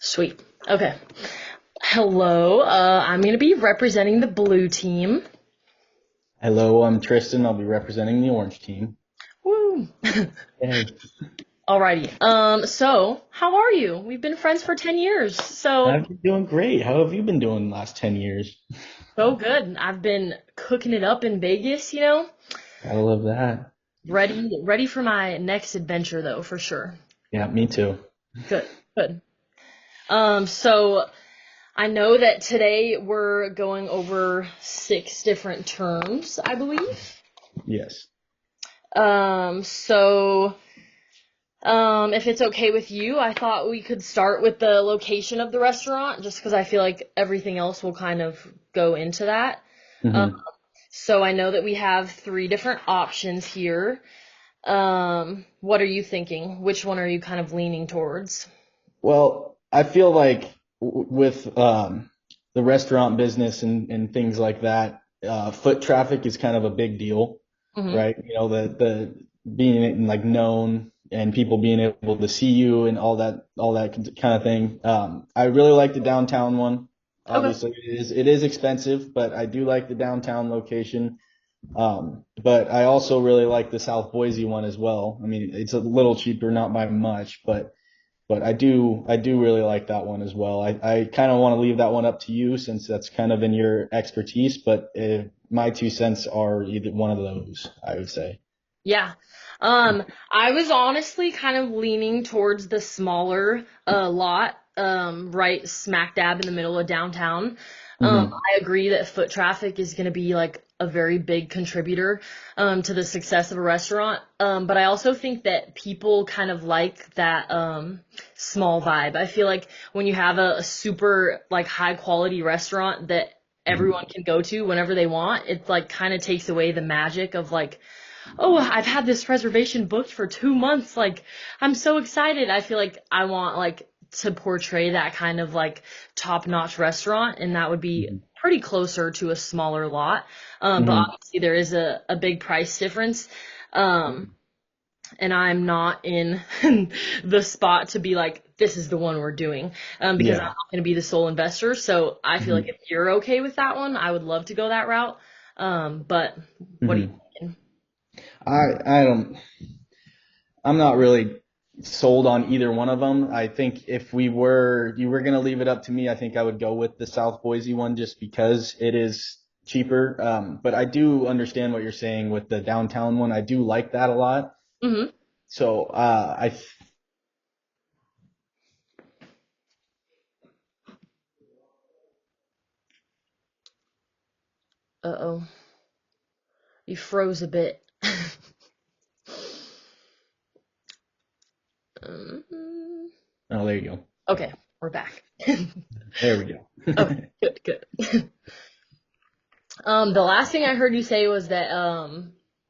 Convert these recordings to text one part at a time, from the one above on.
Sweet. Okay. Hello. I'm going to be representing the blue team. Hello, I'm Tristan. I'll be representing the orange team. Woo. Hey, Alrighty. So how are you? We've been friends for 10 years. I've been doing great. How have you been doing the last 10 years? So good. I've been cooking it up in Vegas. Gotta love that. Ready for my next adventure though, for sure. Yeah, me too. Good. Good. So I know that today we're going over 6 different terms, I believe. Yes. So if it's okay with you, I thought we could start with the location of the restaurant, just because I feel like everything else will kind of go into that. Um, hmm so I know that we have 3 different options here. What are you thinking? Which one are you kind of leaning towards? Well, I feel like with the restaurant business and things like that, foot traffic is kind of a big deal, Hmm. right? You know, the being like known and people being able to see you and all that kind of thing. I really like the downtown one. Okay. Obviously, it is expensive, but I do like the downtown location. But I also really like the South Boise one as well. I mean, it's a little cheaper, not by much, but I do really like that one as well. I kind of want to leave that one up to you since that's kind of in your expertise, but my 2 cents are either one of those, I would say. Yeah. I was honestly kind of leaning towards the smaller lot, right smack dab in the middle of downtown. hmm I agree that foot traffic is going to be like a very big contributor to the success of a restaurant. But I also think that people kind of like that small vibe. I feel like when you have a super like high quality restaurant that everyone can go to whenever they want, it like kind of takes away the magic of like, oh, I've had this reservation booked for 2 months. Like, I'm so excited. I feel like I want like to portray that kind of like top-notch restaurant, and that would be hmm pretty closer to a smaller lot. But hmm obviously there is a big price difference. Um, and I'm not in the spot to be like, this is the one we're doing, because I'm Yeah. not going to be the sole investor. So I feel like hmm if you're okay with that one, I would love to go that route. But what are you hmm thinking? I don't. I'm not really sold on either one of them. I think if you were gonna leave it up to me, I think I would go with the South Boise one just because it is cheaper. But I do understand what you're saying with the downtown one. I do like that a lot. Mm-hmm. So, Uh-oh. You froze a bit. Um, oh, there you go. okay, we're back. There we go. Okay, good, good. The last thing I heard you say was that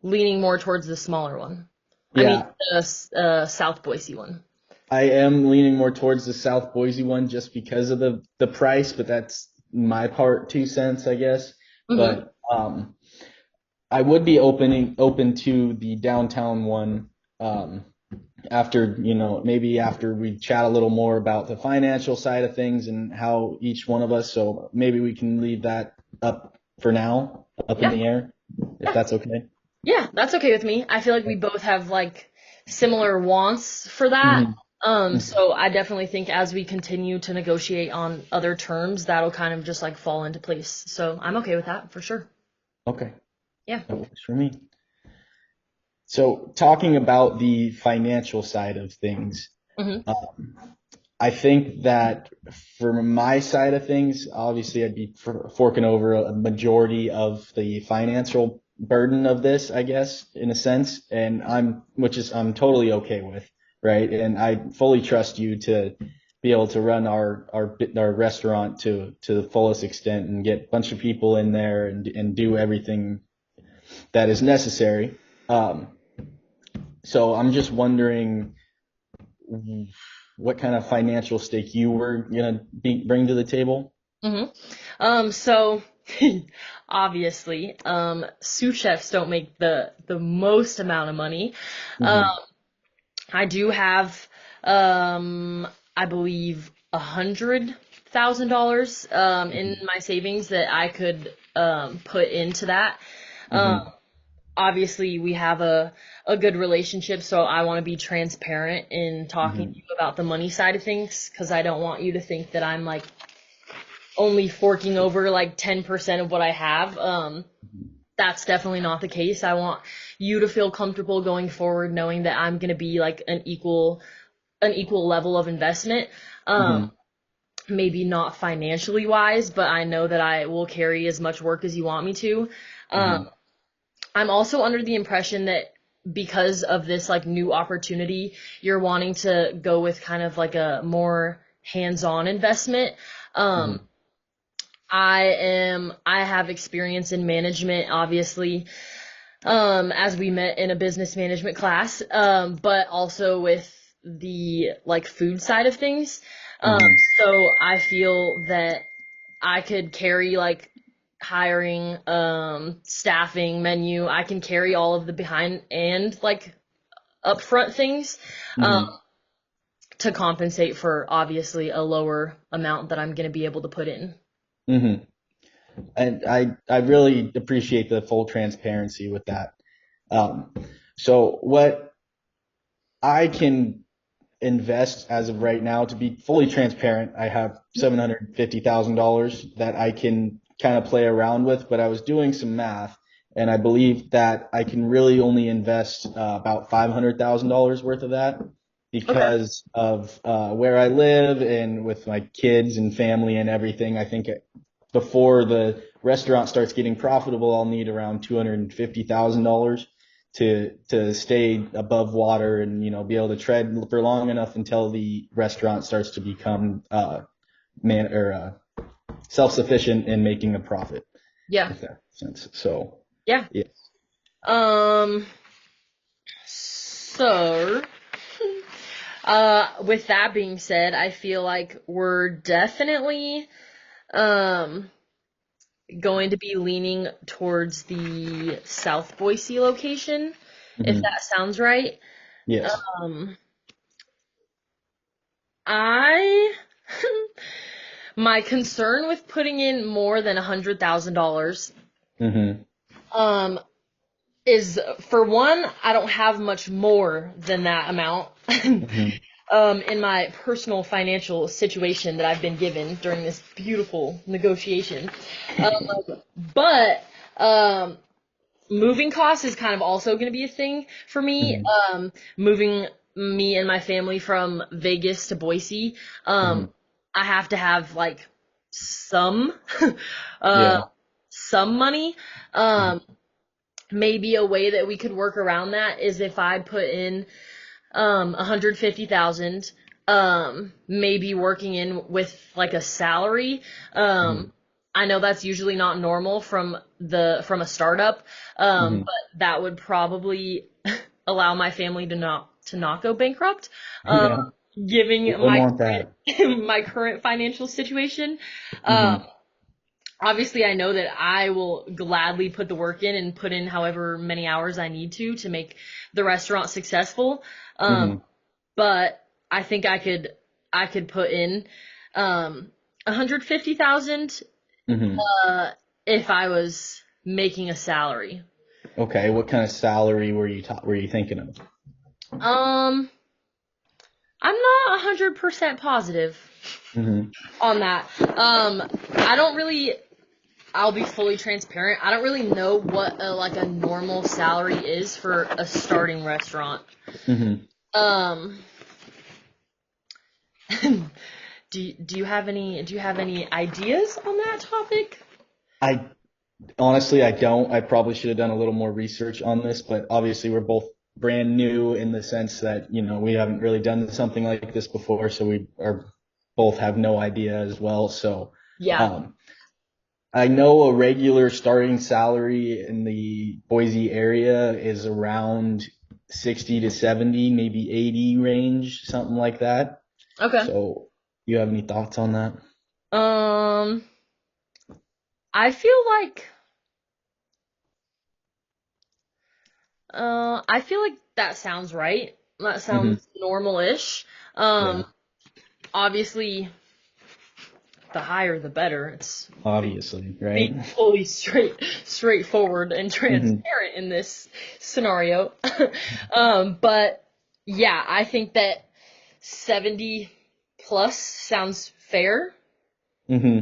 leaning more towards the smaller one. I mean, Yeah, the South Boise one. I am leaning more towards the South Boise one just because of the price, but that's my part 2 cents, I guess. Mm-hmm. But I would be open to the downtown one um, after maybe after we chat a little more about the financial side of things and how each one of us. So maybe we can leave that up for now, up in Yeah, the air, if yeah, that's okay. yeah. That's okay with me. I feel like we both have like similar wants for that. hmm So I definitely think as we continue to negotiate on other terms, that'll kind of just like fall into place. So I'm okay with that for sure. Okay, Yeah. that works for me. So talking about the financial side of things, Mm-hmm. um, I think that for my side of things, obviously I'd be forking over a majority of the financial burden of this, I guess, in a sense, and I'm totally okay with, right? And I fully trust you to be able to run our restaurant to the fullest extent and get a bunch of people in there and do everything that is necessary. Um, so I'm just wondering what kind of financial stake you were gonna bring to the table. Mm-hmm. So obviously, sous chefs don't make the most amount of money. Um, hmm I do have, um, I believe $100,000 in my savings that I could put into that. Um, Hmm. Obviously, we have a good relationship, so I want to be transparent in talking to Hmm. you about the money side of things because I don't want you to think that I'm like only forking over like 10% of what I have. That's definitely not the case. I want you to feel comfortable going forward knowing that I'm going to be like an equal level of investment. Um, Hmm. Maybe not financially wise, but I know that I will carry as much work as you want me to. Um, Hmm. I'm also under the impression that because of this like new opportunity, you're wanting to go with kind of like a more hands-on investment. Um, Hmm. I have experience in management, obviously, as we met in a business management class, but also with the like food side of things. Um, Hmm. so I feel that I could carry like hiring, staffing, menu. I can carry all of the behind and like upfront things, um, Hmm. to compensate for obviously a lower amount that I'm going to be able to put in. Hmm. And I really appreciate the full transparency with that. Um, so what I can invest as of right now, to be fully transparent, I have $750,000 that I can kind of play around with, but I was doing some math and I believe that I can really only invest about $500,000 worth of that Okay. because of where I live and with my kids and family and everything. I think before the restaurant starts getting profitable, I'll need around $250,000 to stay above water and be able to tread for long enough until the restaurant starts to become man or self-sufficient in making a profit, Yeah. if that makes sense. So Yeah. yeah. Um, so, with that being said, I feel like we're definitely, um, going to be leaning towards the South Boise location, if Hmm. that sounds right. Yes. Um, I, my concern with putting in more than $100,000, Hmm. um, is for one, I don't have much more than that amount. Hmm. In my personal financial situation that I've been given during this beautiful negotiation. But um, moving costs is kind of also going to be a thing for me. Hmm. Moving me and my family from Vegas to Boise, Hmm. I have to have like some, uh, Yeah. some money. Hmm. Um, Maybe a way that we could work around that is if I put in 150,000, maybe working in with like a salary. Hmm. I know that's usually not normal from a startup, Hmm. but that would probably allow my family to not go bankrupt. Um, Yeah. Giving Who wouldn't my want that? my current financial situation. Um, Hmm. Obviously, I know that I will gladly put the work in and put in however many hours I need to make the restaurant successful. Um, Hmm. but I think I could put in 150,000 Hmm. uh if I was making a salary. Okay. What kind of salary were you thinking of? Um I'm not 100% positive Hmm. on that. I don't really I'll be fully transparent. I don't really know what like a normal salary is for a starting restaurant. Hmm. Um do you have any ideas on that topic? I Honestly, I don't. I probably should have done a little more research on this, but obviously we're both brand new in the sense that, we haven't really done something like this before, so we are both have no idea as well. So, Yeah. um, I know a regular starting salary in the Boise area is around 60 to 70, maybe 80 range, something like that. Okay. So, you have any thoughts on that? Um, I feel like I feel like that sounds right. That Hmm. sounds normal-ish. Um, Yeah. Obviously. the higher the better. It's Obviously, being right? fully straightforward and Hmm. transparent in this scenario. But yeah, I think that 70 plus sounds fair. Hmm.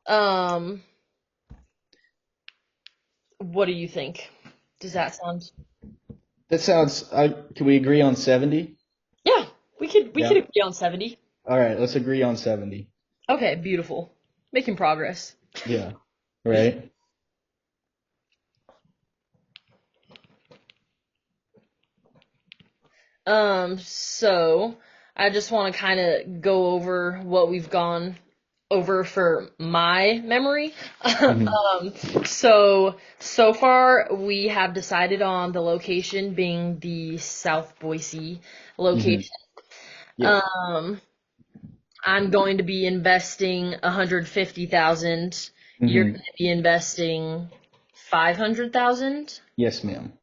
Um, what do you think? Does that sound? That sounds. Can we agree on 70? Yeah, we could Yeah. agree on 70. All right, let's agree on 70. Okay, beautiful. Making progress. Yeah. Right. So I just want to kind of go over what we've gone over for my memory. Hmm. So far we have decided on the location being the South Boise Hmm. location. Yep. Um, I'm going to be investing 150,000. You're going Hmm. to be investing 500,000, Yes, ma'am.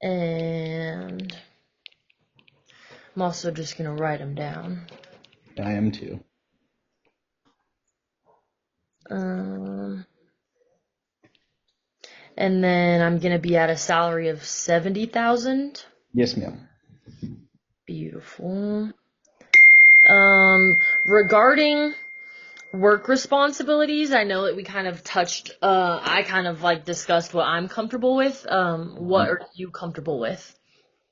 and I'm also just going to write them down. I am too. Um, and then I'm gonna be at a salary of 70,000. Yes, ma'am. Beautiful. Regarding work responsibilities, I know that we kind of touched, I kind of like discussed what I'm comfortable with. What are you comfortable with?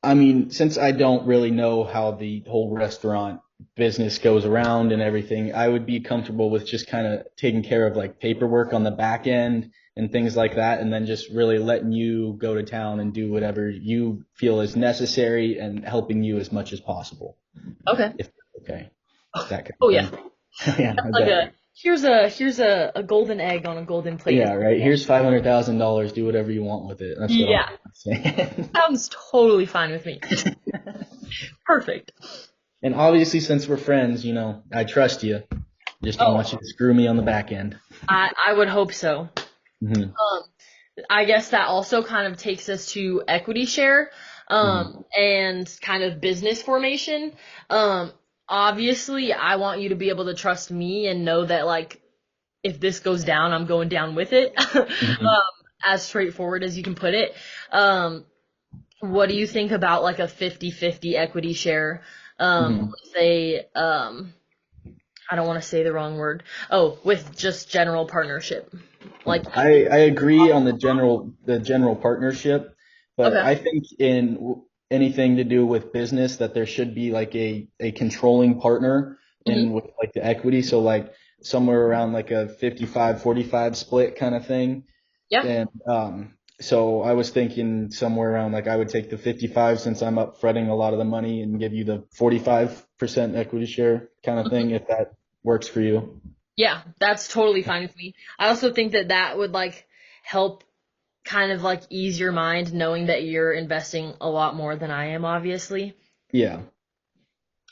I mean, since I don't really know how the whole restaurant business goes around and everything, I would be comfortable with just kind of taking care of like paperwork on the back end and things like that, and then just really letting you go to town and do whatever you feel is necessary and helping you as much as possible. Okay. If okay, that kind Oh of yeah. thing. Yeah, I Like bet. here's a golden egg on a golden plate. Yeah, right. Here's $500,000. Do whatever you want with it. That's what I'm Yeah. saying. Sounds totally fine with me. Perfect. And obviously, since we're friends, I trust you. Just don't Oh, want you to screw me on the back end. I would hope so. Hmm. Um, I guess that also kind of takes us to equity share, Hmm. and kind of business formation. Um, Obviously, I want you to be able to trust me and know that, like, if this goes down, I'm going down with it. Hmm. As straightforward as you can put it. What do you think about like a 50-50 equity share? Hmm. With a, I don't want to say the wrong word. Oh, with just general partnership. Like, I agree on the general partnership, but okay. I think in anything to do with business that there should be like a controlling partner Hmm. in with like the equity. So like somewhere around like a 55-45 split kind of thing. Yeah. And so I was thinking somewhere around like I would take the 55 since I'm up fronting a lot of the money and give you the 45% equity share kind of thing if that works for you. Yeah, that's totally fine with me. I also think that that would like help kind of like ease your mind knowing that you're investing a lot more than I am, obviously. Yeah.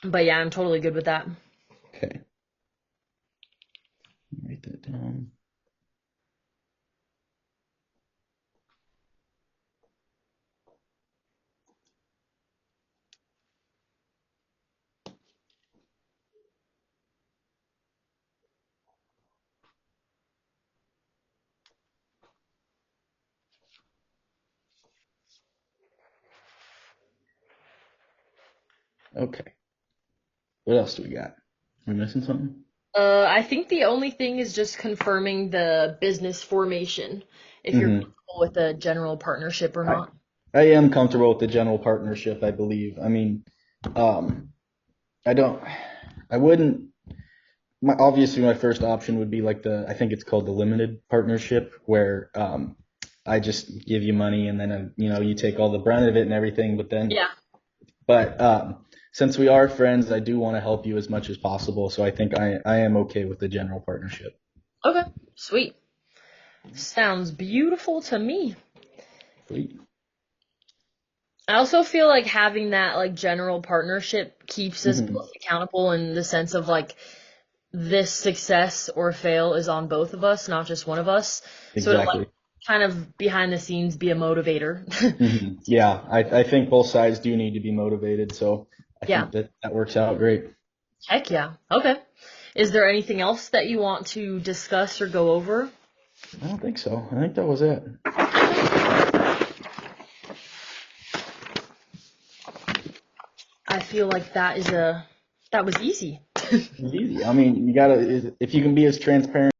But yeah, I'm totally good with that. Okay. Write that down. Okay. What else do we got? Are we missing something? I think the only thing is just confirming the business formation, if you're Hmm. comfortable with a general partnership or I not. I am comfortable with the general partnership, I believe. I mean, um, I don't, I wouldn't. Obviously my first option would be like I think it's called the limited partnership, where I just give you money and then you take all the brunt of it and everything. Yeah. But since we are friends, I do want to help you as much as possible. So I think I am okay with the general partnership. Okay. Sweet. Sounds beautiful to me. Sweet. I also feel like having that like general partnership keeps us Hmm. both accountable in the sense of like this success or fail is on both of us, not just one of us. So it'll like Exactly. kind of behind the scenes be a motivator. Hmm. Yeah, I think both sides do need to be motivated. So I Yeah. think that works out great. Heck yeah. Okay. Is there anything else that you want to discuss or go over? I don't think so. I think that was it. I feel like that was easy. It's easy. I mean, you gotta, if you can be as transparent